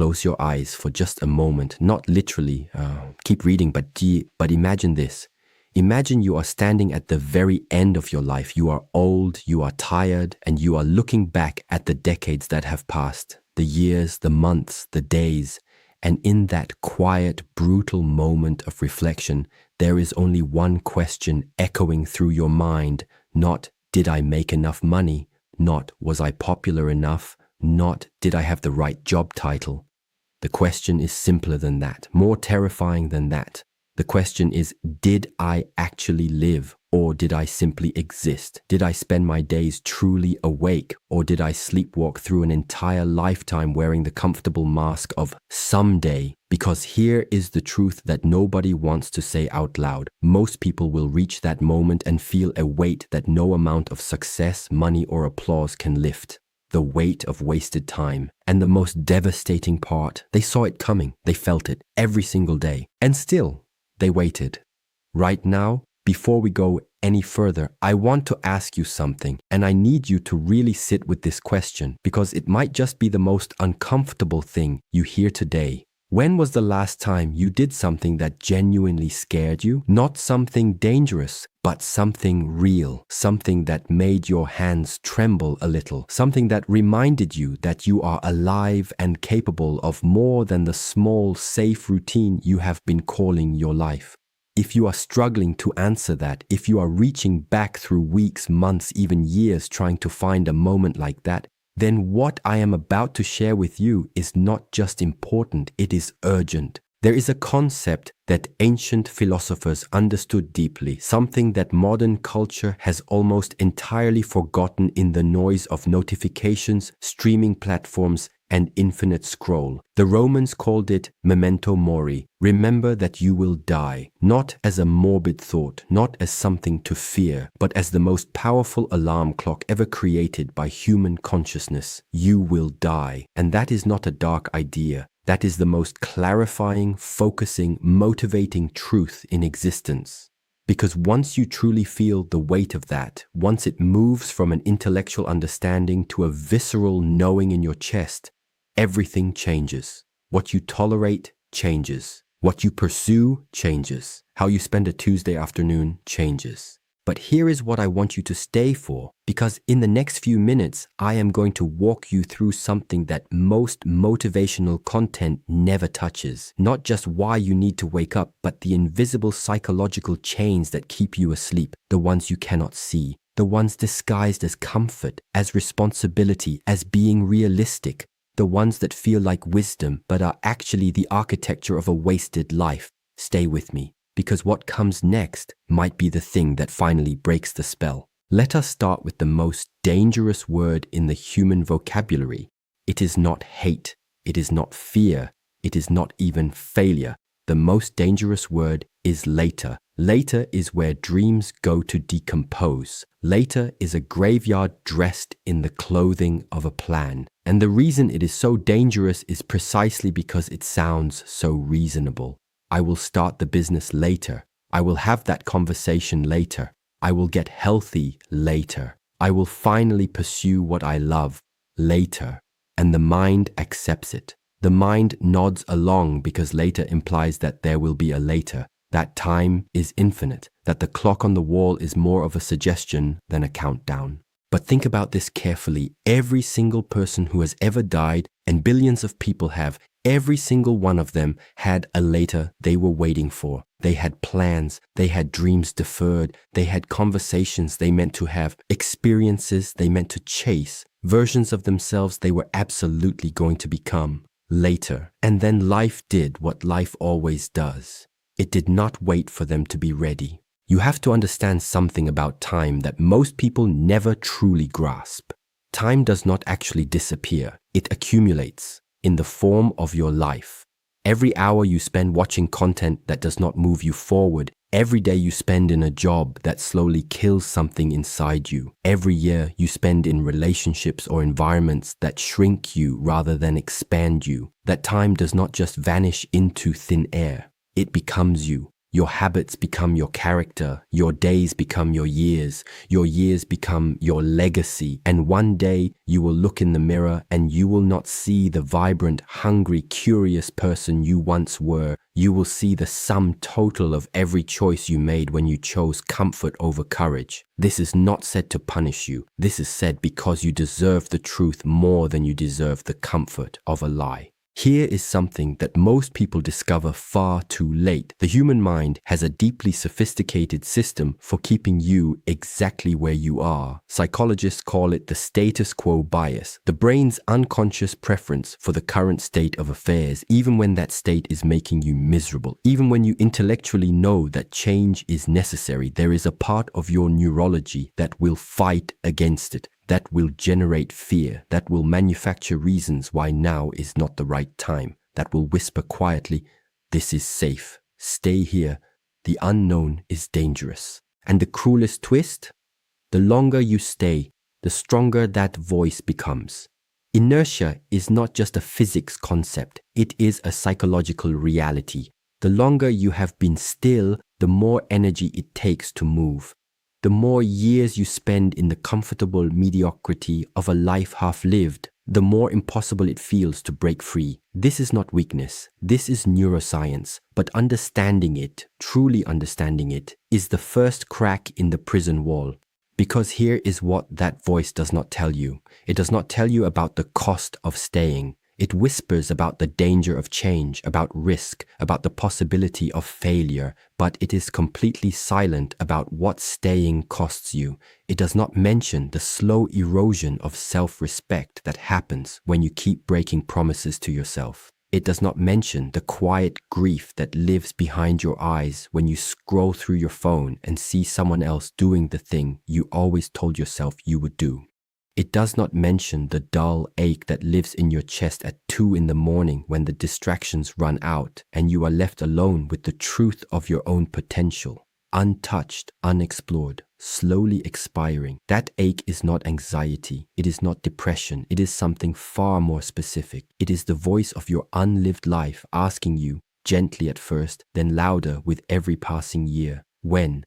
close your eyes for just a moment, not literally, keep reading, but imagine this. Imagine you are standing at the very end of your life. You are old, you are tired, and you are looking back at the decades that have passed, the years, the months, the days. And in that quiet, brutal moment of reflection, there is only one question echoing through your mind. Not, did I make enough money? Not, was I popular enough? Not, did I have the right job title? The question is simpler than that, more terrifying than that. The question is, did I actually live, or did I simply exist? Did I spend my days truly awake, or did I sleepwalk through an entire lifetime wearing the comfortable mask of someday? Because here is the truth that nobody wants to say out loud. Most people will reach that moment and feel a weight that no amount of success, money, or applause can lift. The weight of wasted time. And the most devastating part, they saw it coming. They felt it every single day. And still, they waited. Right now, before we go any further, I want to ask you something, and I need you to really sit with this question because it might just be the most uncomfortable thing you hear today. When was the last time you did something that genuinely scared you? Not something dangerous, but something real, something that made your hands tremble a little, something that reminded you that you are alive and capable of more than the small, safe routine you have been calling your life. If you are struggling to answer that, if you are reaching back through weeks, months, even years trying to find a moment like that, then what I am about to share with you is not just important, it is urgent. There is a concept that ancient philosophers understood deeply, something that modern culture has almost entirely forgotten in the noise of notifications, streaming platforms, and infinite scroll. The Romans called it memento mori. Remember that you will die, not as a morbid thought, not as something to fear, but as the most powerful alarm clock ever created by human consciousness. You will die. And that is not a dark idea. That is the most clarifying, focusing, motivating truth in existence. Because once you truly feel the weight of that, once it moves from an intellectual understanding to a visceral knowing in your chest, everything changes. What you tolerate changes. What you pursue changes. How you spend a Tuesday afternoon changes. But here is what I want you to stay for, because in the next few minutes, I am going to walk you through something that most motivational content never touches. Not just why you need to wake up, but the invisible psychological chains that keep you asleep, the ones you cannot see, the ones disguised as comfort, as responsibility, as being realistic, the ones that feel like wisdom, but are actually the architecture of a wasted life. Stay with me. Because what comes next might be the thing that finally breaks the spell. Let us start with the most dangerous word in the human vocabulary. It is not hate. It is not fear. It is not even failure. The most dangerous word is later. Later is where dreams go to decompose. Later is a graveyard dressed in the clothing of a plan. And the reason it is so dangerous is precisely because it sounds so reasonable. I will start the business later. I will have that conversation later. I will get healthy later. I will finally pursue what I love later. And the mind accepts it. The mind nods along because later implies that there will be a later, that time is infinite, that the clock on the wall is more of a suggestion than a countdown. But think about this carefully. Every single person who has ever died, and billions of people have, every single one of them had a later they were waiting for. They had plans, they had dreams deferred, they had conversations they meant to have, experiences they meant to chase, versions of themselves they were absolutely going to become. Later. And then life did what life always does. It did not wait for them to be ready. You have to understand something about time that most people never truly grasp. Time does not actually disappear. It accumulates in the form of your life. Every hour you spend watching content that does not move you forward, every day you spend in a job that slowly kills something inside you, every year you spend in relationships or environments that shrink you rather than expand you, that time does not just vanish into thin air. It becomes you. Your habits become your character, your days become your years become your legacy, and one day you will look in the mirror and you will not see the vibrant, hungry, curious person you once were. You will see the sum total of every choice you made when you chose comfort over courage. This is not said to punish you. This is said because you deserve the truth more than you deserve the comfort of a lie. Here is something that most people discover far too late. The human mind has a deeply sophisticated system for keeping you exactly where you are. Psychologists call it the status quo bias, the brain's unconscious preference for the current state of affairs, even when that state is making you miserable. Even when you intellectually know that change is necessary, there is a part of your neurology that will fight against it, that will generate fear, that will manufacture reasons why now is not the right time, that will whisper quietly, "This is safe, stay here, the unknown is dangerous." And the cruelest twist? The longer you stay, the stronger that voice becomes. Inertia is not just a physics concept, it is a psychological reality. The longer you have been still, the more energy it takes to move. The more years you spend in the comfortable mediocrity of a life half lived, the more impossible it feels to break free. This is not weakness. This is neuroscience. But understanding it, truly understanding it, is the first crack in the prison wall. Because here is what that voice does not tell you. It does not tell you about the cost of staying. It whispers about the danger of change, about risk, about the possibility of failure, but it is completely silent about what staying costs you. It does not mention the slow erosion of self-respect that happens when you keep breaking promises to yourself. It does not mention the quiet grief that lives behind your eyes when you scroll through your phone and see someone else doing the thing you always told yourself you would do. It does not mention the dull ache that lives in your chest at 2 in the morning when the distractions run out and you are left alone with the truth of your own potential, untouched, unexplored, slowly expiring. That ache is not anxiety. It is not depression. It is something far more specific. It is the voice of your unlived life asking you, gently at first, then louder with every passing year, when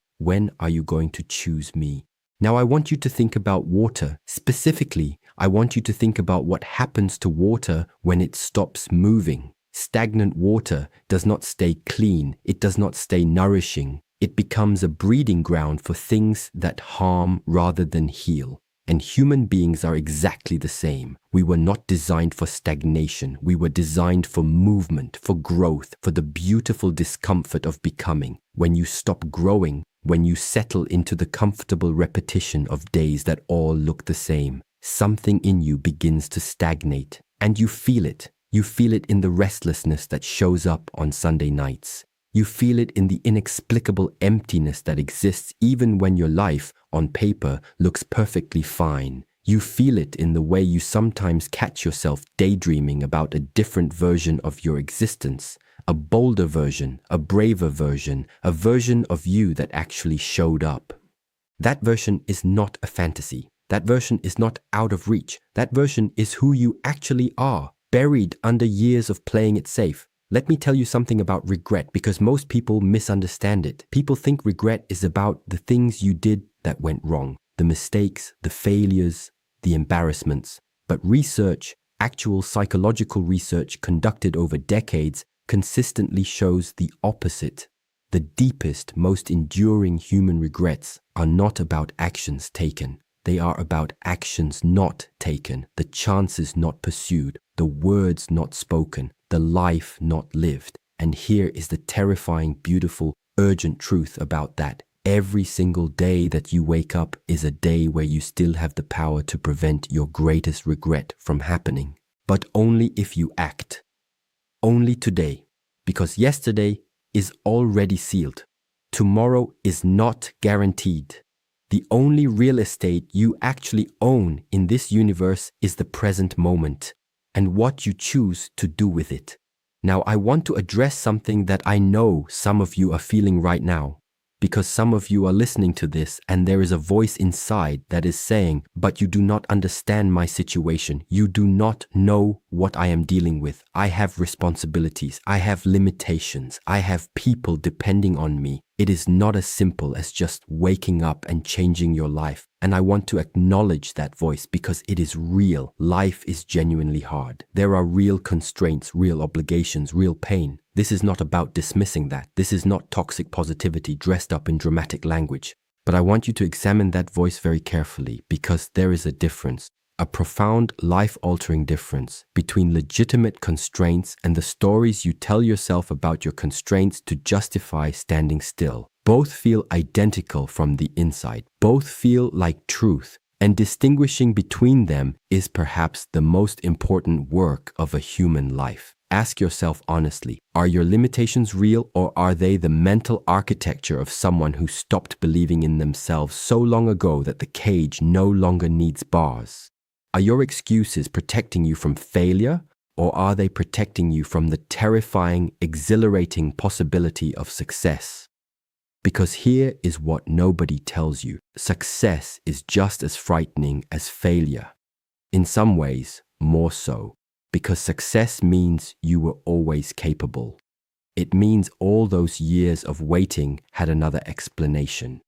are you going to choose me? Now I want you to think about water. Specifically, I want you to think about what happens to water when it stops moving. Stagnant water does not stay clean. It does not stay nourishing. It becomes a breeding ground for things that harm rather than heal. And human beings are exactly the same. We were not designed for stagnation. We were designed for movement, for growth, for the beautiful discomfort of becoming. When you stop growing, when you settle into the comfortable repetition of days that all look the same, something in you begins to stagnate. And you feel it. You feel it in the restlessness that shows up on Sunday nights. You feel it in the inexplicable emptiness that exists even when your life, on paper, looks perfectly fine. You feel it in the way you sometimes catch yourself daydreaming about a different version of your existence. A bolder version, a braver version, a version of you that actually showed up. That version is not a fantasy. That version is not out of reach. That version is who you actually are, buried under years of playing it safe. Let me tell you something about regret, because most people misunderstand it. People think regret is about the things you did that went wrong, the mistakes, the failures, the embarrassments. But research, actual psychological research conducted over decades, consistently shows the opposite. The deepest, most enduring human regrets are not about actions taken. They are about actions not taken, the chances not pursued, the words not spoken, the life not lived. And here is the terrifying, beautiful, urgent truth about that. Every single day that you wake up is a day where you still have the power to prevent your greatest regret from happening. But only if you act. Only today, because yesterday is already sealed. Tomorrow is not guaranteed. The only real estate you actually own in this universe is the present moment and what you choose to do with it. Now, I want to address something that I know some of you are feeling right now, because some of you are listening to this and there is a voice inside that is saying, but you do not understand my situation. You do not know what I am dealing with. I have responsibilities. I have limitations. I have people depending on me. It is not as simple as just waking up and changing your life. And I want to acknowledge that voice because it is real. Life is genuinely hard. There are real constraints, real obligations, real pain. This is not about dismissing that. This is not toxic positivity dressed up in dramatic language. But I want you to examine that voice very carefully because there is a difference, a profound life-altering difference between legitimate constraints and the stories you tell yourself about your constraints to justify standing still. Both feel identical from the inside. Both feel like truth. And distinguishing between them is perhaps the most important work of a human life. Ask yourself honestly, are your limitations real or are they the mental architecture of someone who stopped believing in themselves so long ago that the cage no longer needs bars? Are your excuses protecting you from failure or are they protecting you from the terrifying, exhilarating possibility of success? Because here is what nobody tells you. Success is just as frightening as failure. In some ways, more so. Because success means you were always capable. It means all those years of waiting had another explanation.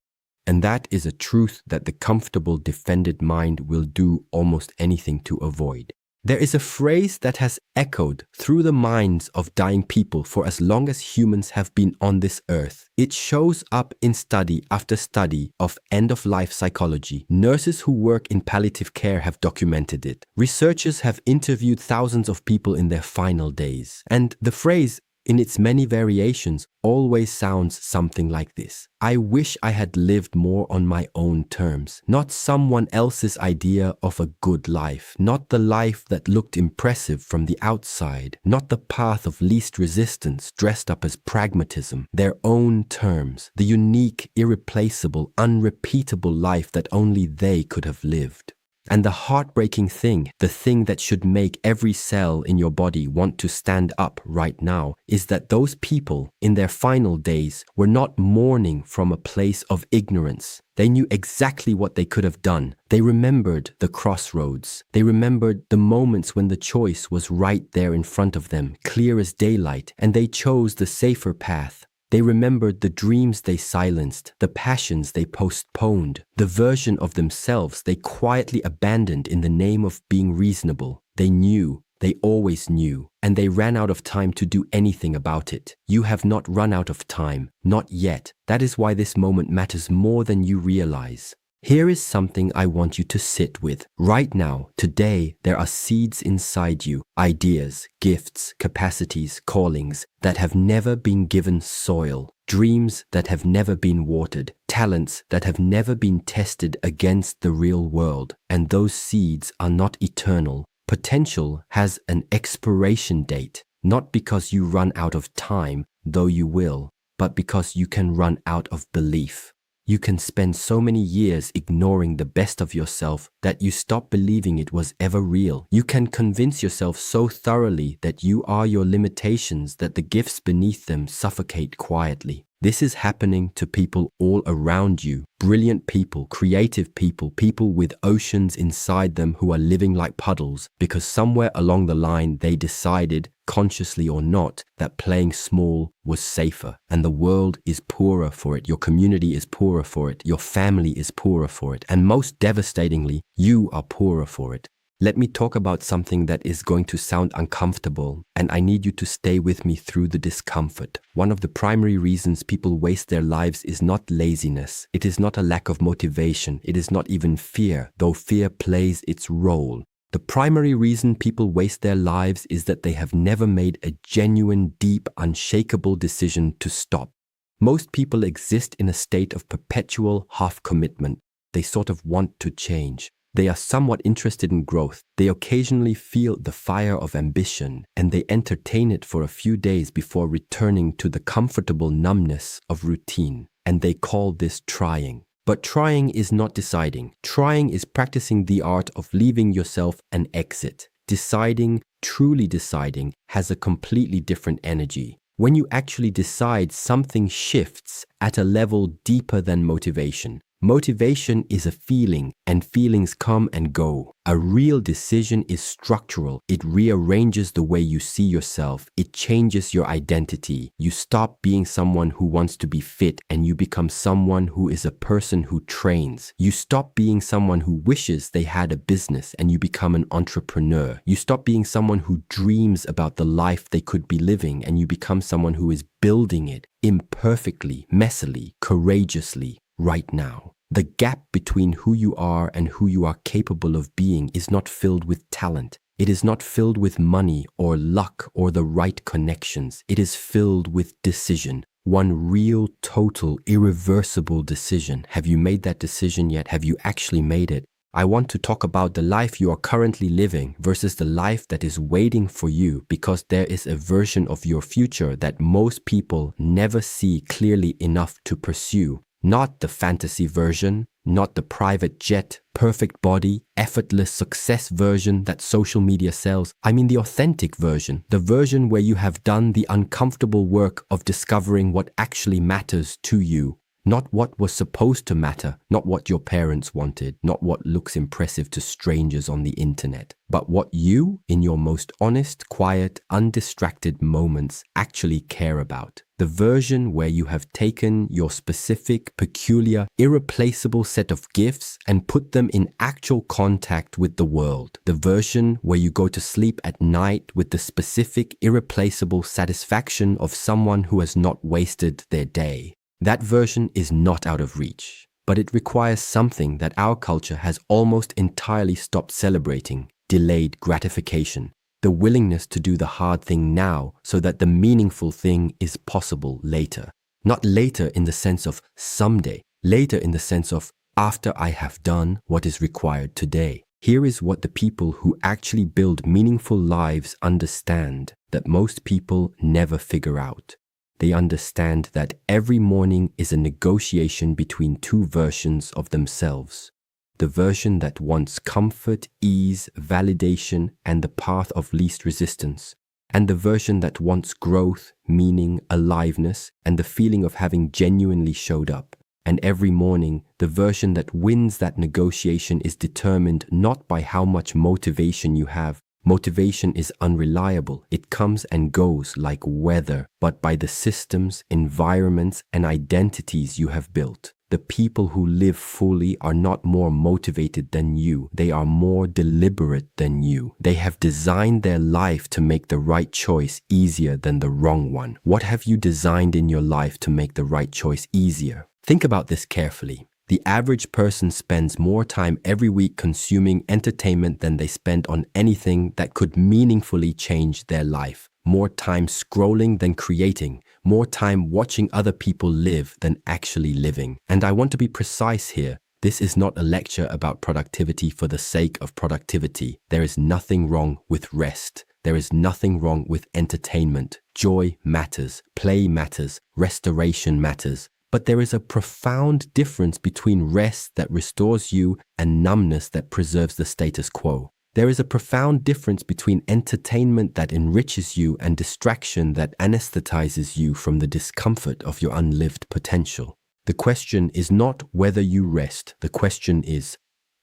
And that is a truth that the comfortable, defended mind will do almost anything to avoid. There is a phrase that has echoed through the minds of dying people for as long as humans have been on this earth. It shows up in study after study of end-of-life psychology. Nurses who work in palliative care have documented it. Researchers have interviewed thousands of people in their final days. And the phrase, in its many variations, always sounds something like this. I wish I had lived more on my own terms, not someone else's idea of a good life, not the life that looked impressive from the outside, not the path of least resistance dressed up as pragmatism, their own terms, the unique, irreplaceable, unrepeatable life that only they could have lived. And the heartbreaking thing, the thing that should make every cell in your body want to stand up right now, is that those people in their final days were not mourning from a place of ignorance. They knew exactly what they could have done. They remembered the crossroads. They remembered the moments when the choice was right there in front of them, clear as daylight, and they chose the safer path. They remembered the dreams they silenced, the passions they postponed, the version of themselves they quietly abandoned in the name of being reasonable. They knew, they always knew, and they ran out of time to do anything about it. You have not run out of time, not yet. That is why this moment matters more than you realize. Here is something I want you to sit with. Right now, today, there are seeds inside you, ideas, gifts, capacities, callings that have never been given soil, dreams that have never been watered, talents that have never been tested against the real world. And those seeds are not eternal. Potential has an expiration date, not because you run out of time, though you will, but because you can run out of belief. You can spend so many years ignoring the best of yourself that you stop believing it was ever real. You can convince yourself so thoroughly that you are your limitations that the gifts beneath them suffocate quietly. This is happening to people all around you. Brilliant people, creative people, people with oceans inside them who are living like puddles because somewhere along the line they decided, consciously or not, that playing small was safer. And the world is poorer for it. Your community is poorer for it. Your family is poorer for it. And most devastatingly, you are poorer for it. Let me talk about something that is going to sound uncomfortable, and I need you to stay with me through the discomfort. One of the primary reasons people waste their lives is not laziness. It is not a lack of motivation. It is not even fear, though fear plays its role. The primary reason people waste their lives is that they have never made a genuine, deep, unshakable decision to stop. Most people exist in a state of perpetual half-commitment. They sort of want to change. They are somewhat interested in growth. They occasionally feel the fire of ambition, and they entertain it for a few days before returning to the comfortable numbness of routine. And they call this trying. But trying is not deciding. Trying is practicing the art of leaving yourself an exit. Deciding, truly deciding, has a completely different energy. When you actually decide, something shifts at a level deeper than motivation. Motivation is a feeling, and feelings come and go. A real decision is structural. It rearranges the way you see yourself. It changes your identity. You stop being someone who wants to be fit, and you become someone who is a person who trains. You stop being someone who wishes they had a business, and you become an entrepreneur. You stop being someone who dreams about the life they could be living, and you become someone who is building it imperfectly, messily, courageously, right now. The gap between who you are and who you are capable of being is not filled with talent. It is not filled with money or luck or the right connections. It is filled with decision. One real, total, irreversible decision. Have you made that decision yet? Have you actually made it? I want to talk about the life you are currently living versus the life that is waiting for you, because there is a version of your future that most people never see clearly enough to pursue. Not the fantasy version, not the private jet, perfect body, effortless success version that social media sells. I mean the authentic version, the version where you have done the uncomfortable work of discovering what actually matters to you. Not what was supposed to matter, not what your parents wanted, not what looks impressive to strangers on the internet, but what you, in your most honest, quiet, undistracted moments, actually care about. The version where you have taken your specific, peculiar, irreplaceable set of gifts and put them in actual contact with the world. The version where you go to sleep at night with the specific, irreplaceable satisfaction of someone who has not wasted their day. That version is not out of reach, but it requires something that our culture has almost entirely stopped celebrating: delayed gratification. The willingness to do the hard thing now so that the meaningful thing is possible later. Not later in the sense of someday, later in the sense of after I have done what is required today. Here is what the people who actually build meaningful lives understand that most people never figure out. They understand that every morning is a negotiation between two versions of themselves. The version that wants comfort, ease, validation, and the path of least resistance, and the version that wants growth, meaning, aliveness, and the feeling of having genuinely showed up. And every morning, the version that wins that negotiation is determined not by how much motivation you have. Motivation is unreliable. It comes and goes like weather, but by the systems, environments, and identities you have built. The people who live fully are not more motivated than you. They are more deliberate than you. They have designed their life to make the right choice easier than the wrong one. What have you designed in your life to make the right choice easier? Think about this carefully. The average person spends more time every week consuming entertainment than they spend on anything that could meaningfully change their life. More time scrolling than creating. More time watching other people live than actually living. And I want to be precise here. This is not a lecture about productivity for the sake of productivity. There is nothing wrong with rest. There is nothing wrong with entertainment. Joy matters. Play matters. Restoration matters. But there is a profound difference between rest that restores you and numbness that preserves the status quo. There is a profound difference between entertainment that enriches you and distraction that anesthetizes you from the discomfort of your unlived potential. The question is not whether you rest. The question is,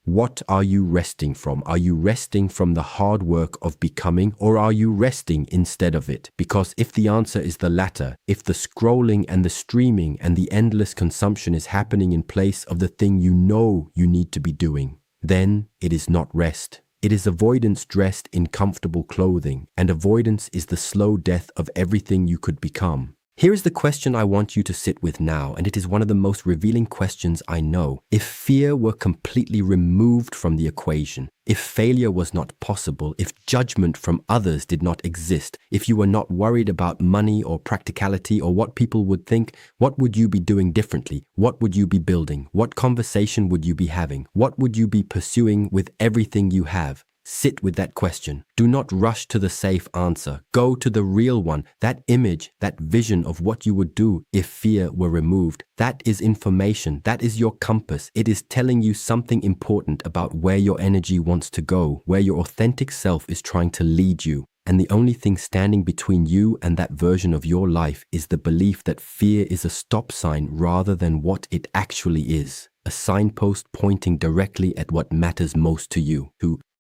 what are you resting from? Are you resting from the hard work of becoming, or are you resting instead of it? Because if the answer is the latter, if the scrolling and the streaming and the endless consumption is happening in place of the thing you know you need to be doing, then it is not rest. It is avoidance dressed in comfortable clothing, and avoidance is the slow death of everything you could become. Here is the question I want you to sit with now, and it is one of the most revealing questions I know. If fear were completely removed from the equation, if failure was not possible, if judgment from others did not exist, if you were not worried about money or practicality or what people would think, what would you be doing differently? What would you be building? What conversation would you be having? What would you be pursuing with everything you have? Sit with that question. Do not rush to the safe answer. Go to the real one. That image, that vision of what you would do if fear were removed. That is information. That is your compass. It is telling you something important about where your energy wants to go, where your authentic self is trying to lead you. And the only thing standing between you and that version of your life is the belief that fear is a stop sign rather than what it actually is, a signpost pointing directly at what matters most to you.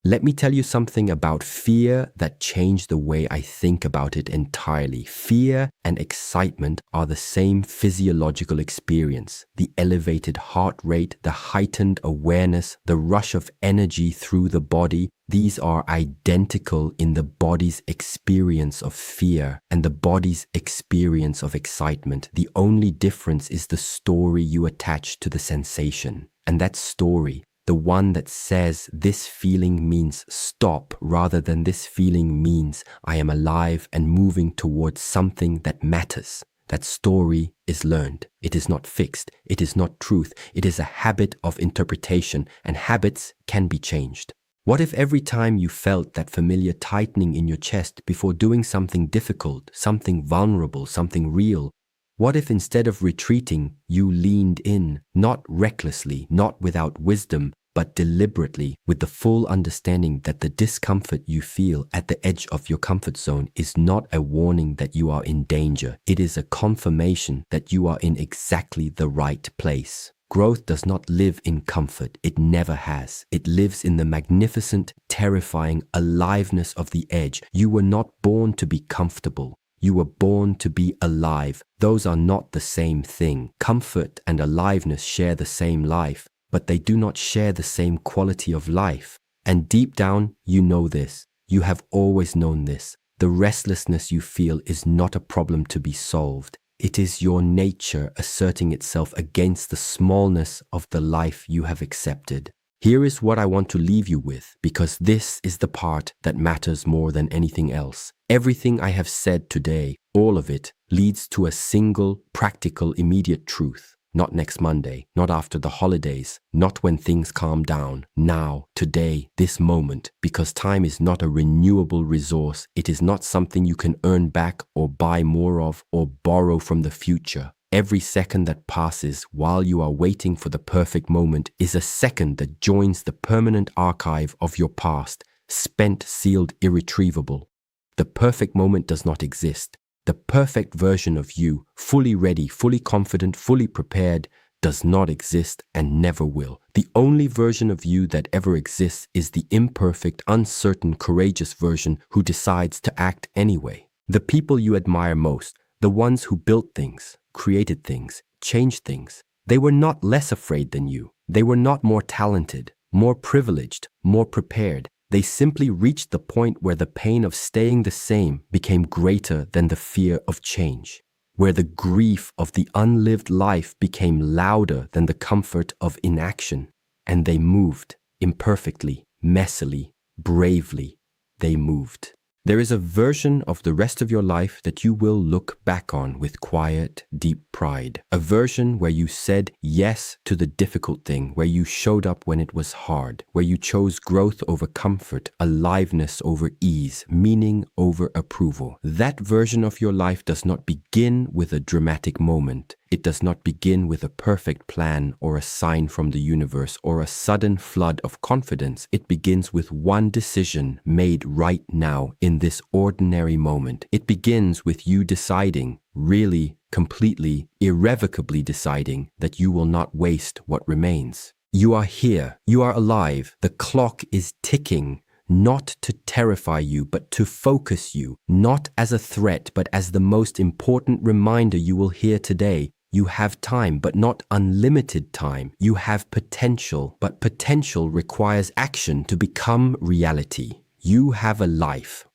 Let me tell you something about fear that changed the way I think about it entirely. Fear and excitement are the same physiological experience. The elevated heart rate, the heightened awareness, the rush of energy through the body, these are identical in the body's experience of fear and the body's experience of excitement. The only difference is the story you attach to the sensation. And that story, the one that says this feeling means stop rather than this feeling means I am alive and moving towards something that matters. That story is learned. It is not fixed. It is not truth. It is a habit of interpretation, and habits can be changed. What if every time you felt that familiar tightening in your chest before doing something difficult, something vulnerable, something real, what if instead of retreating, you leaned in, not recklessly, not without wisdom, but deliberately, with the full understanding that the discomfort you feel at the edge of your comfort zone is not a warning that you are in danger. It is a confirmation that you are in exactly the right place. Growth does not live in comfort. It never has. It lives in the magnificent, terrifying aliveness of the edge. You were not born to be comfortable. You were born to be alive. Those are not the same thing. Comfort and aliveness share the same life, but they do not share the same quality of life. And deep down, you know this. You have always known this. The restlessness you feel is not a problem to be solved. It is your nature asserting itself against the smallness of the life you have accepted. Here is what I want to leave you with, because this is the part that matters more than anything else. Everything I have said today, all of it, leads to a single, practical, immediate truth. Not next Monday, not after the holidays, not when things calm down. Now, today, this moment, because time is not a renewable resource. It is not something you can earn back or buy more of or borrow from the future. Every second that passes while you are waiting for the perfect moment is a second that joins the permanent archive of your past, spent, sealed, irretrievable. The perfect moment does not exist. The perfect version of you, fully ready, fully confident, fully prepared, does not exist and never will. The only version of you that ever exists is the imperfect, uncertain, courageous version who decides to act anyway. The people you admire most, the ones who built things, created things, changed things, they were not less afraid than you. They were not more talented, more privileged, more prepared. They simply reached the point where the pain of staying the same became greater than the fear of change, where the grief of the unlived life became louder than the comfort of inaction. And they moved, imperfectly, messily, bravely. They moved. There is a version of the rest of your life that you will look back on with quiet, deep pride. A version where you said yes to the difficult thing, where you showed up when it was hard, where you chose growth over comfort, aliveness over ease, meaning over approval. That version of your life does not begin with a dramatic moment. It does not begin with a perfect plan or a sign from the universe or a sudden flood of confidence. It begins with one decision made right now in this ordinary moment. It begins with you deciding, really, completely, irrevocably deciding that you will not waste what remains. You are here. You are alive. The clock is ticking. Not to terrify you, but to focus you. Not as a threat, but as the most important reminder you will hear today. You have time, but not unlimited time. You have potential, but potential requires action to become reality. You have a life,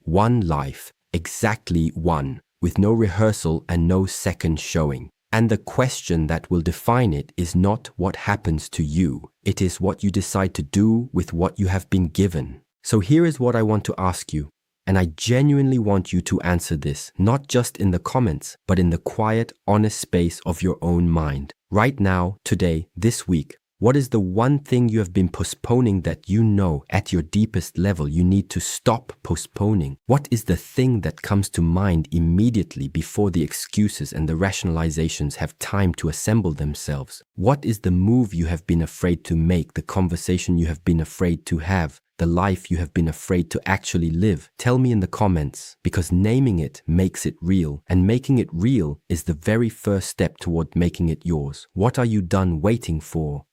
exactly one, with no rehearsal and no second showing. And the question that will define it is not what happens to you. It is what you decide to do with what you have been given. So here is what I want to ask you. And I genuinely want you to answer this, not just in the comments, but in the quiet, honest space of your own mind. Right now, today, this week, what is the one thing you have been postponing that you know at your deepest level you need to stop postponing? What is the thing that comes to mind immediately before the excuses and the rationalizations have time to assemble themselves? What is the move you have been afraid to make, the conversation you have been afraid to have? the life you have been afraid to actually live? Tell me in the comments, because naming it makes it real, and making it real is the very first step toward making it yours. What are you done waiting for?